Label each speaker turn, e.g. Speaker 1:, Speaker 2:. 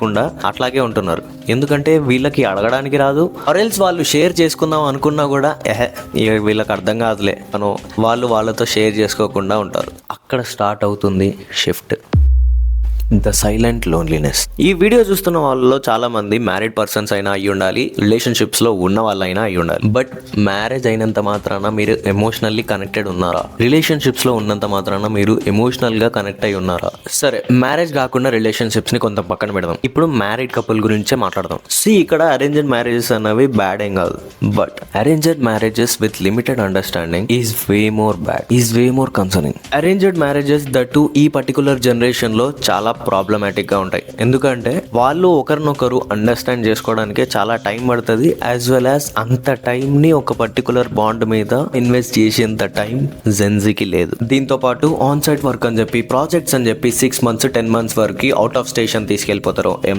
Speaker 1: చేయకుండా అట్లాగే ఉంటున్నారు. ఎందుకంటే వీళ్ళకి అడగడానికి రాదు, ఆరెల్స్ వాళ్ళు షేర్ చేసుకుందాం అనుకున్నా కూడా వీళ్ళకి అర్థం కాదులే అను వాళ్ళతో షేర్ చేసుకోకుండా ఉంటారు. అక్కడ స్టార్ట్ అవుతుంది షిఫ్ట్, ద సైలెంట్ లోన్లీనెస్. ఈ వీడియో చూస్తున్న వాళ్ళలో చాలా మంది మ్యారీడ్ పర్సన్స్ అయినా అయ్యి ఉండాలి, రిలేషన్షిప్స్ లో ఉన్న వాళ్ళైనా అయ్యి ఉండాలి. బట్ మ్యారేజ్ అయినంత మాత్రాన మీరు ఎమోషనల్లీ కనెక్టెడ్ ఉన్నారా? రిలేషన్షిప్స్ లో ఉన్నంత మాత్రాన మీరు ఎమోషనల్ గా కనెక్ట్ అయి ఉన్నారా? సరే, మ్యారేజ్ కాకుండా రిలేషన్షిప్స్ ని కొంత పక్కన పెడదాం. ఇప్పుడు మ్యారీడ్ కపుల్ గురించే మాట్లాడదాం. ఇక్కడ అరేంజ్డ్ మ్యారేజెస్ అన్నవి బ్యాడ్ ఏం కాదు, but arranged marriages with limited understanding is way more bad, is way more concerning. Arranged marriages that ఈ పర్టికులర్ జనరేషన్ లో చాలా ప్రాబ్లమాటిక్ గా ఉంటాయి. ఎందుకంటే వాళ్ళు ఒకరినొకరు అండర్స్టాండ్ చేసుకోవడానికి చాలా టైం పడుతుంది, యాజ్ వెల్ యాజ్ అంత టైం ని ఒక పర్టికులర్ బాండ్ మీద ఇన్వెస్ట్ చేసేంత టైం జెన్జీకి లేదు. దీంతో పాటు ఆన్ సైట్ వర్క్ అని చెప్పి, ప్రాజెక్ట్స్ అని చెప్పి 6 months 10 months వరకు అవుట్ ఆఫ్ స్టేషన్ తీసుకెళ్లిపోతారు.